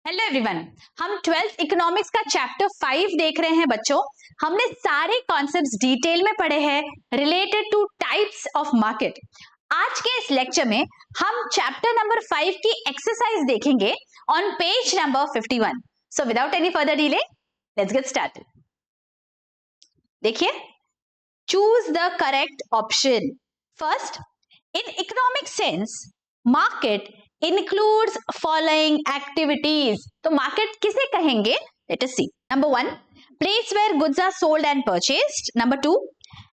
Hello everyone, हम 12th economics का chapter 5 देख रहे हैं बच्चों। हमने सारे कॉन्सेप्ट्स डिटेल में पढ़े हैं related two types of market. आज के इस लेक्चर में हम चैप्टर नंबर 5 की एक्सरसाइज देखेंगे on page number 51। So without any further delay let's get started. देखिए, choose the correct option. First, in economic sense market includes following activities. तो market किसे कहेंगे? Let us see. Number 1, place where goods are sold and purchased. Number 2,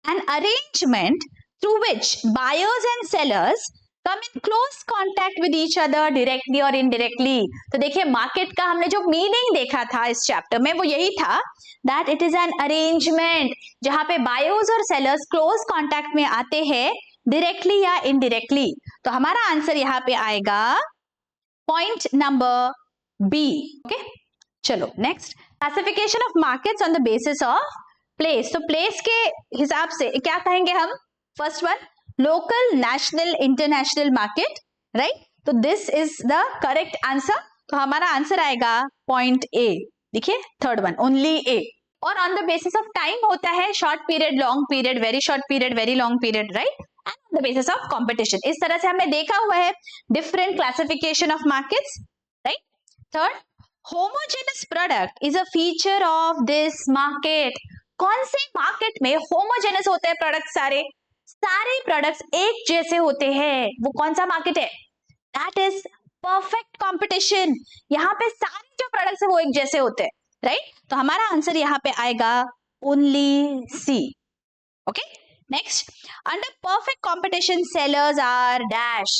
an arrangement through which buyers and sellers come in close contact with each other directly or indirectly. तो देखिए, market का हमने जो meaning देखा था इस chapter में वो यही था that it is an arrangement जहाँ पे buyers और sellers close contact में आते हैं डायरेक्टली या इनडायरेक्टली। तो हमारा आंसर यहाँ पे आएगा पॉइंट नंबर बी। ओके, चलो next, classification of markets on the basis of place. तो प्लेस के हिसाब से क्या कहेंगे हम? First one, local, national, international market, right? तो this is the correct answer. तो हमारा आंसर आएगा पॉइंट ए। देखिए, थर्ड वन, ओनली ए। और on the basis of time होता है short period, long period, very short period, very long period, right? And on the basis of competition. इस तरह से हमने देखा हुआ है different classification of markets, right? Third, homogeneous product is a feature of this market. कौन से market में होमोजेनस होते हैं प्रोडक्ट? सारे प्रोडक्ट्स एक जैसे होते हैं। वो कौन सा मार्केट है? That is perfect competition. यहाँ पे सारे जो प्रोडक्ट्स है वो एक जैसे होते हैं, राइट? तो हमारा आंसर यहाँ पे आएगा only C. Okay, next, under perfect competition sellers are dash.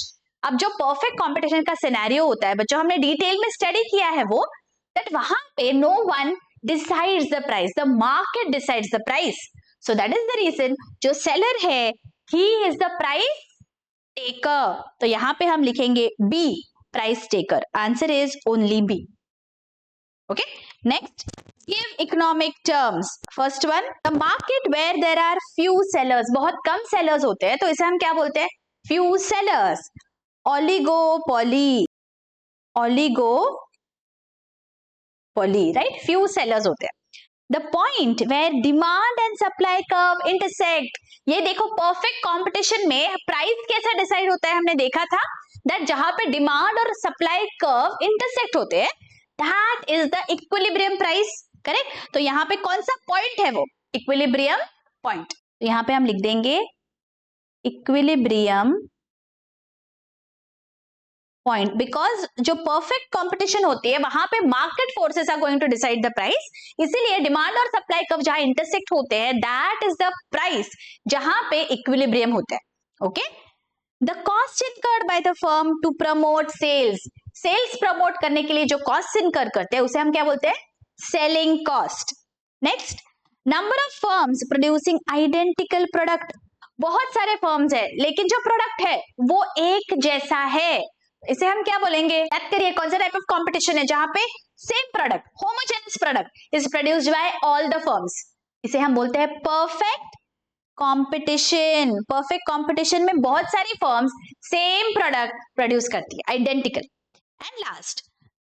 अब जो परफेक्ट कंपटीशन का सिनेरियो होता है बच्चों, हमने डिटेल में स्टडी किया है वो, दैट वहां पे no one decides the price, the market decides the price. So that is the reason जो सेलर है he is the price taker. तो यहाँ पे हम लिखेंगे B, price taker. Answer is only B. Okay, next, give economic terms. First one, the market where there are few sellers. बहुत कम sellers होते हैं तो इसे हम क्या बोलते हैं? Few sellers. Oligopoly. Oligopoly, right? Few sellers होते हैं. The point where demand and supply curve intersect. ये देखो, perfect competition में प्राइस कैसा डिसाइड होता है? हमने देखा था that जहां पे डिमांड और सप्लाई कर्व इंटरसेक्ट होते हैं, that is the equilibrium price, correct? तो यहाँ पे कौन सा पॉइंट है? वो इक्विलिब्रियम पॉइंट। तो यहाँ पे हम लिख देंगे इक्विलिब्रियम पॉइंट, बिकॉज जो परफेक्ट कंपटीशन होती है वहां पे market forces are going to decide the price, इसीलिए डिमांड और सप्लाई कर्व जहां इंटरसेक्ट होते हैं दैट इज द प्राइस जहां पे इक्विलिब्रियम होता है। Okay, the cost incurred by the firm to promote sales. Sales promote करने के लिए जो कॉस्ट इनकर करते हैं उसे हम क्या बोलते हैं? Selling cost. Next, number of firms producing identical product. बहुत सारे फर्म्स है लेकिन जो प्रोडक्ट है वो एक जैसा है, इसे हम क्या बोलेंगे? याद करिए, कौन सा टाइप ऑफ कंपटीशन है जहां पे same product, homogeneous product is produced by all the firms, इसे हम बोलते हैं परफेक्ट कंपटीशन। परफेक्ट कंपटीशन में बहुत सारी फर्म्स सेम प्रोडक्ट प्रोड्यूस करती है, identical. And last,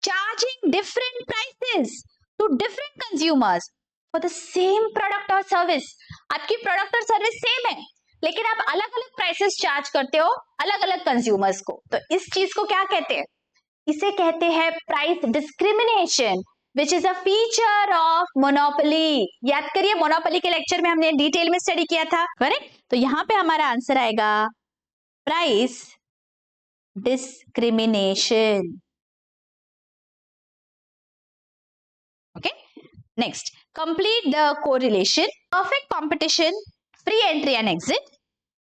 charging different prices to different consumers for the same product or service. आपकी प्रोडक्ट और सर्विस सेम है लेकिन आप अलग अलग प्राइसेस चार्ज करते हो अलग अलग कंज्यूमर्स को। तो इस चीज को क्या कहते हैं? इसे कहते हैं price discrimination, which is a feature of monopoly. याद करिए, मोनोपोली के लेक्चर में हमने डिटेल में स्टडी किया था, करेक्ट? तो यहाँ पे हमारा आंसर आएगा price discrimination. Okay, next, complete the correlation. Perfect competition, free entry and exit,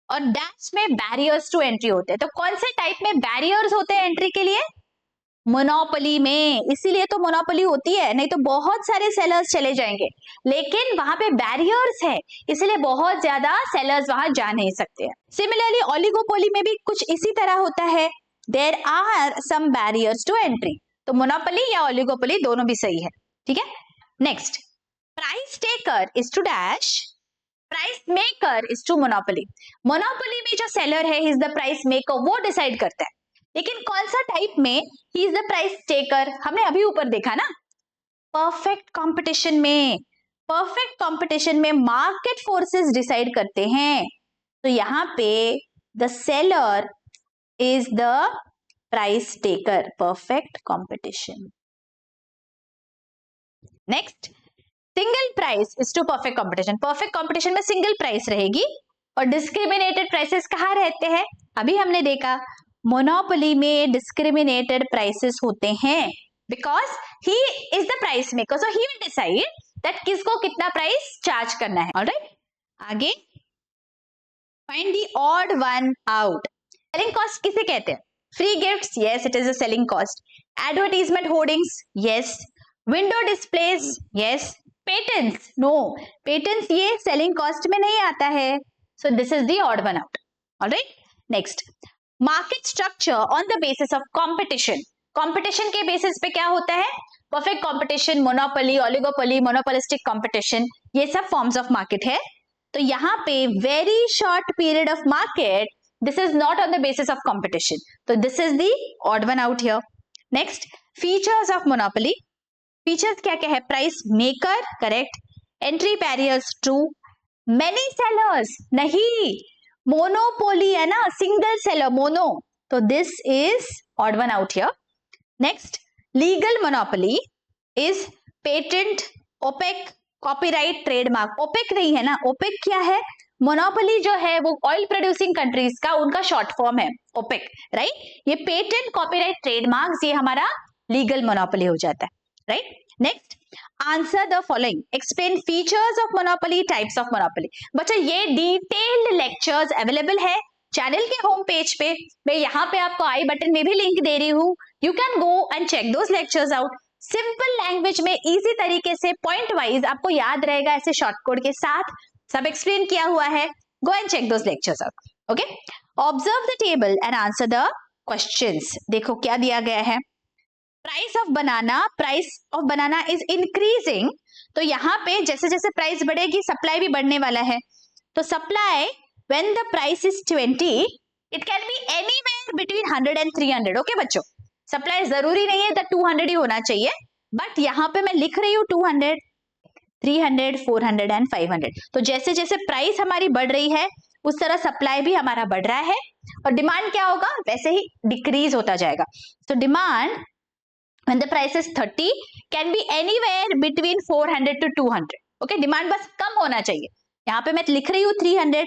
और डैश में बैरियर्स टू एंट्री होते हैं। तो कौन से टाइप में बैरियर्स होते हैं एंट्री के लिए? मोनोपोली में। इसीलिए तो मोनोपोली होती है, नहीं तो बहुत सारे सेलर्स चले जाएंगे, लेकिन वहां पे बैरियर्स है इसलिए बहुत ज्यादा सेलर्स वहां जा नहीं सकते हैं। सिमिलरली ओलिगोपोली में भी कुछ इसी तरह होता है, there are some barriers to entry. तो मोनोपोली या ओलिगोपोली दोनों भी सही है, ठीक है? Next, price taker is to dash, price maker is to monopoly. Monopoly में जो सेलर है, he is the price maker, वो डिसाइड करता है, लेकिन कौन सा टाइप में he is the price taker, हमने अभी ऊपर देखा ना, परफेक्ट कंपटीशन में। परफेक्ट कंपटीशन में मार्केट फोर्सेस डिसाइड करते हैं, तो यहां पे the seller is the price taker, perfect competition. Next, single price is to perfect competition. Perfect competition में सिंगल प्राइस रहेगी और डिस्क्रिमिनेटेड प्राइसेस कहाँ रहते हैं, अभी हमने देखा मोनोपोली में डिस्क्रिमिनेटेड प्राइसेस होते हैं, because he is the price maker, so he will decide that किसको कितना प्राइस चार्ज करना है। ऑलराइट, आगे find the odd one out. Selling cost किसे कहते हैं? Free gifts, yes it is a selling cost. Advertisement hoardings, yes. Window displays, yes. Patents, no, patents ये selling cost में नहीं आता है, so this is the odd one out. Alright, next, market structure on the basis of competition. Competition के basis पे क्या होता है? Perfect competition, monopoly, oligopoly, monopolistic competition, ये सब फॉर्म्स ऑफ मार्केट है। तो यहाँ पे very short period of market, this is not on the basis of competition, तो this is the odd one out here. Next, features of monopoly. Features क्या क्या है? Price maker, correct. Entry barriers, true. Many sellers, नहीं। Monopoly है ना, single seller, mono, तो this is odd one out here. Next, legal monopoly is patent, OPEC, copyright, trademark. OPEC नहीं है ना, ओपेक क्या है? मोनोपोली जो है वो ऑयल प्रोड्यूसिंग कंट्रीज का उनका शॉर्ट फॉर्म है ओपेक, राइट। ये पेटेंट, कॉपीराइट, ट्रेडमार्क्स ये हमारा लीगल मोनोपोली हो जाता है, right. Next, answer the following, explain features of monopoly, types of monopoly. बच्चा ये डिटेल्ड लेक्चर्स अवेलेबल है चैनल के होम पेज पे, मैं यहाँ पे आपको आई बटन में भी लिंक दे रही हूँ, you can go and check those lectures out. Simple language में इजी तरीके से पॉइंट वाइज आपको याद रहेगा, ऐसे शॉर्ट कोड के साथ सब एक्सप्लेन किया हुआ है। Go and check those lectures out, okay. Observe the table and answer the questions. देखो क्या दिया गया है, price of banana is increasing, तो यहाँ पे जैसे जैसे प्राइस बढ़ेगी सप्लाई भी बढ़ने वाला है, तो supply when the price is 20, it can be anywhere between 100 and 300, okay बच्चों। सप्लाई जरूरी नहीं है तो 200 ही होना चाहिए, बट यहाँ पे मैं लिख रही हूँ 200, 300, 400 and 500। तो जैसे जैसे प्राइस हमारी बढ़ रही है उस तरह सप्लाई भी हमारा बढ़ रहा है, और डिमांड क्या होगा, वैसे ही डिक्रीज होता जाएगा। तो demand when the price is 30 can be anywhere between 400 to 200, okay। Demand बस कम होना चाहिए, यहाँ पे मैं लिख रही हूँ 300,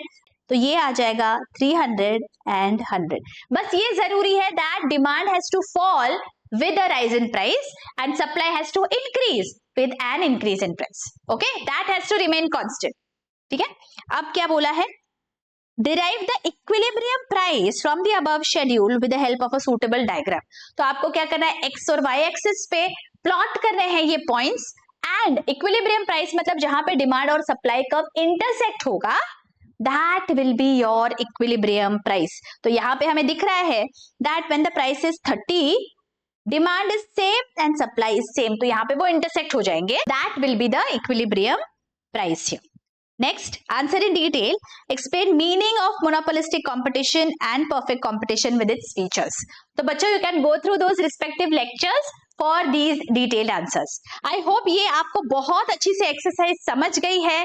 तो ये आ जाएगा 300 and 100। बस ये जरूरी है that demand has to fall with a rise in price and supply has to increase with an increase in price, okay, that has to remain constant, ठीक है। अब क्या बोला है, derive the equilibrium price from the above schedule with the help of a suitable diagram। तो आपको क्या करना है, x और y एक्सिस पे प्लॉट करने हैं ये पॉइंट्स, एंड इक्विलिब्रियम प्राइस मतलब जहां पे डिमांड और सप्लाई कब इंटरसेक्ट होगा, that will be your equilibrium price। तो यहाँ पे हमें दिख रहा है that when the price is 30, demand is same and supply is same, तो यहाँ पे वो इंटरसेक्ट हो जाएंगे, that will be the equilibrium price here। Next, answer in detail, explain meaning of monopolistic competition and perfect competition with its features। तो बच्चों you can go through those respective lectures for these detailed answers। I hope ये आपको बहुत अच्छी से exercise समझ गई है।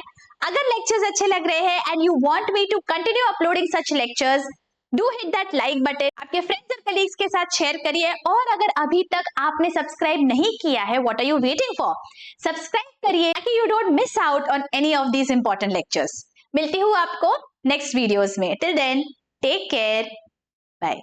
अगर lectures अच्छे लग रहे हैं and you want me to continue uploading such lectures, do hit that like button, आपके फ्रेंड्स और कलीग्स के साथ शेयर करिए, और अगर अभी तक आपने सब्सक्राइब नहीं किया है, what are you waiting for? Subscribe करिए ताकि you don't miss out on any of these important lectures। मिलती हूँ आपको नेक्स्ट वीडियोस में, till then take care, bye।